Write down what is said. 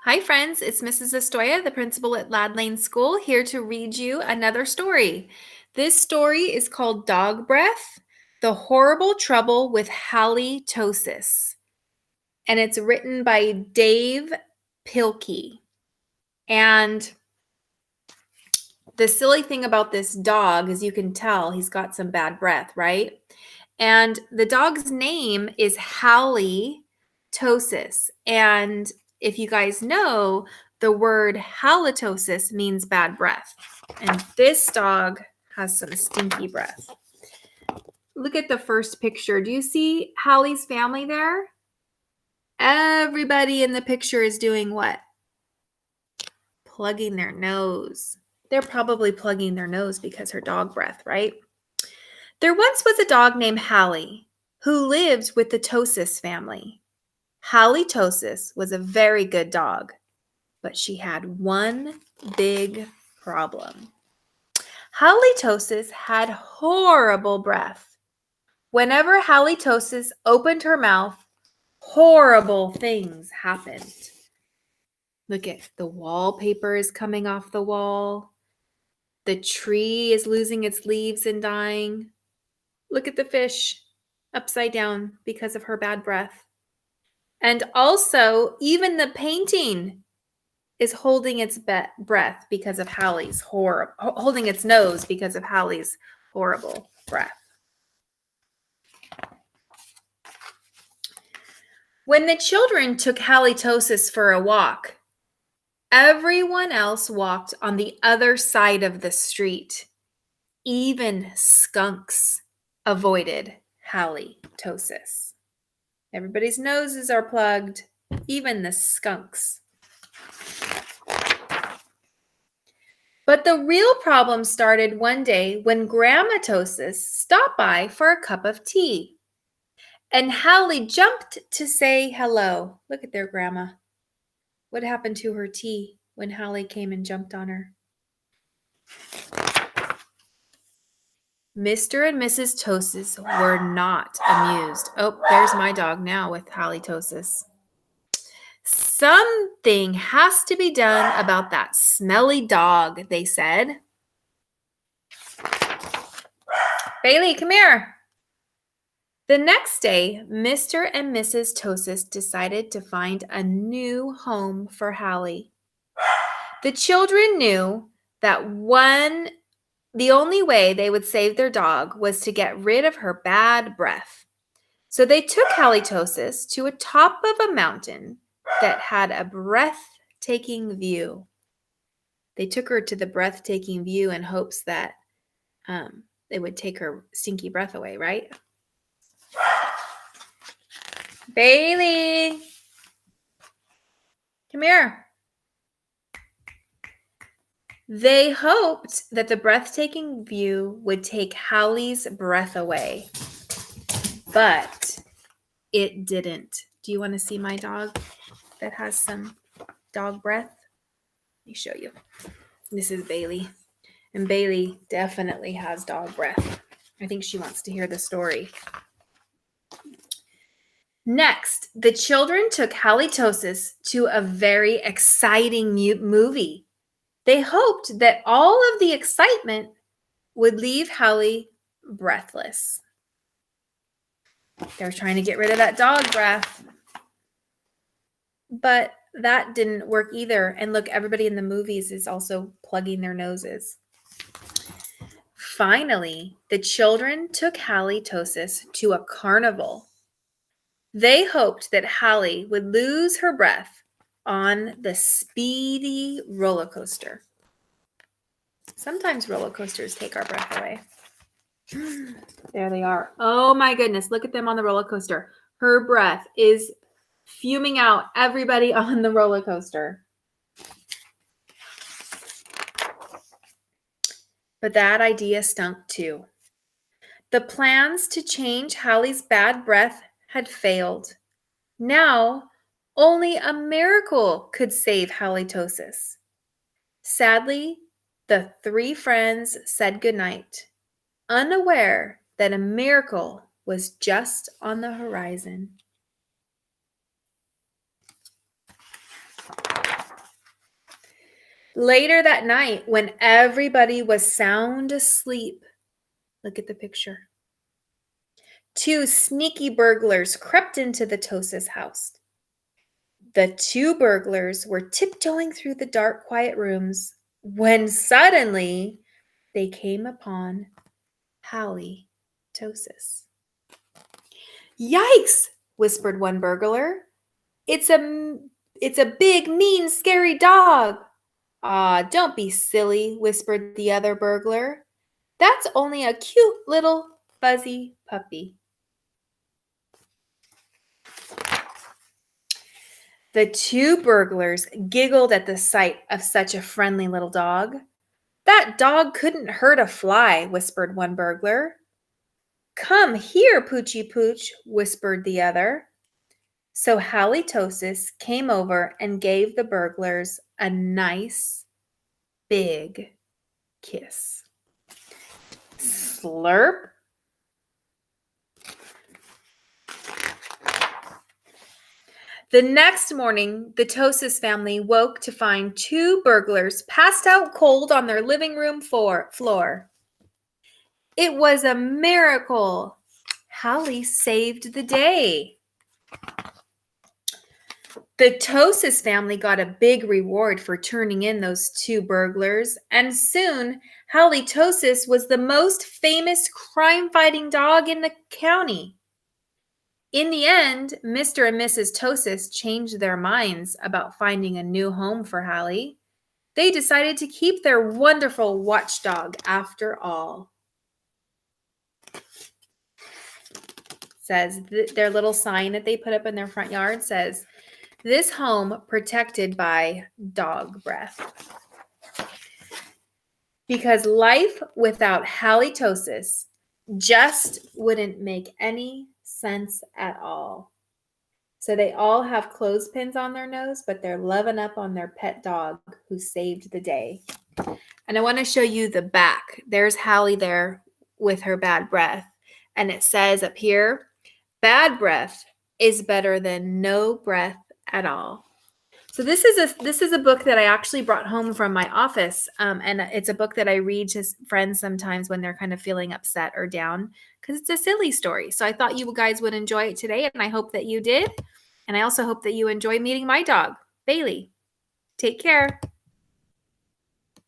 Hi, friends. It's Mrs. Ostoja, the principal at Loud Lane School, here to read you another story. This story is called Dog Breath, The Horrible Trouble with Halitosis. And it's written by Dave Pilkey. And the silly thing about this dog is you can tell he's got some bad breath, right? And the dog's name is Halitosis. And if you guys know, the word halitosis means bad breath. And this dog has some stinky breath. Look at the first picture. Do you see Hallie's family there? Everybody in the picture is doing what? Plugging their nose. They're probably plugging their nose because her dog breath, right? There once was a dog named Hallie who lived with the Tosis family. Halitosis was a very good dog, but she had one big problem. Halitosis had horrible breath. Whenever Halitosis opened her mouth, horrible things happened. Look at the wallpaper is coming off the wall. The tree is losing its leaves and dying. Look at the fish upside down because of her bad breath. And also, even the painting is holding its breath because of Hallie's holding its nose because of Hallie's horrible breath. When the children took Halitosis for a walk, everyone else walked on the other side of the street. Even skunks avoided Halitosis. Everybody's noses are plugged, even the skunks. But the real problem started one day when Grammatosis stopped by for a cup of tea. And Hallie jumped to say hello. Look at their grandma. What happened to her tea when Hallie came and jumped on her? Mr. and Mrs. Tosis were not amused. Oh, there's my dog now with Halitosis. Something has to be done about that smelly dog, they said. Bailey, come here. The next day, Mr. and Mrs. Tosis decided to find a new home for Hallie. The children knew that the only way they would save their dog was to get rid of her bad breath. So they took Halitosis to a top of a mountain that had a breathtaking view. They took her to the breathtaking view in hopes that it would take her stinky breath away, right? Bailey, come here. They hoped that the breathtaking view would take Hallie's breath away, but it didn't. Do you want to see my dog that has some dog breath? Let me show you. This is Bailey, and Bailey definitely has dog breath. I think she wants to hear the story. Next, the children took Halitosis to a very exciting movie. They hoped that all of the excitement would leave Hallie breathless. They're trying to get rid of that dog breath. But that didn't work either. And look, everybody in the movies is also plugging their noses. Finally, the children took Halitosis to a carnival. They hoped that Hallie would lose her breath on the speedy roller coaster. Sometimes roller coasters take our breath away. There they are. Oh my goodness, look at them on the roller coaster. Her breath is fuming out everybody on the roller coaster. But that idea stunk too. The plans to change Hallie's bad breath had failed. Now, only a miracle could save Halitosis. Sadly, the three friends said goodnight, unaware that a miracle was just on the horizon. Later that night, when everybody was sound asleep, look at the picture. 2 sneaky burglars crept into the Tosis house. The 2 burglars were tiptoeing through the dark, quiet rooms when suddenly they came upon Hallie Tosis. "Yikes!" whispered one burglar. It's a big, mean, scary dog." "Aw, don't be silly," whispered the other burglar. "That's only a cute little fuzzy puppy." The 2 burglars giggled at the sight of such a friendly little dog. "That dog couldn't hurt a fly," whispered one burglar. "Come here, Poochie Pooch," whispered the other. So Halitosis came over and gave the burglars a nice, big kiss. Slurp. The next morning, the Tosis family woke to find 2 burglars passed out cold on their living room floor. It was a miracle. Hallie saved the day. The Tosis family got a big reward for turning in those 2 burglars, and soon Hallie Tosis was the most famous crime-fighting dog in the county. In the end, Mr. and Mrs. Tosis changed their minds about finding a new home for Hallie. They decided to keep their wonderful watchdog after all. Says their little sign that they put up in their front yard says, "This home protected by dog breath." Because life without halitosis just wouldn't make any sense at all. So they all have clothespins on their nose, but they're loving up on their pet dog who saved the day. And I want to show you the back. There's Hallie there with her bad breath. And it says up here, "Bad breath is better than no breath at all." So this is a book that I actually brought home from my office, and it's a book that I read to friends sometimes when they're kind of feeling upset or down because it's a silly story. So I thought you guys would enjoy it today, and I hope that you did. And I also hope that you enjoy meeting my dog, Bailey. Take care.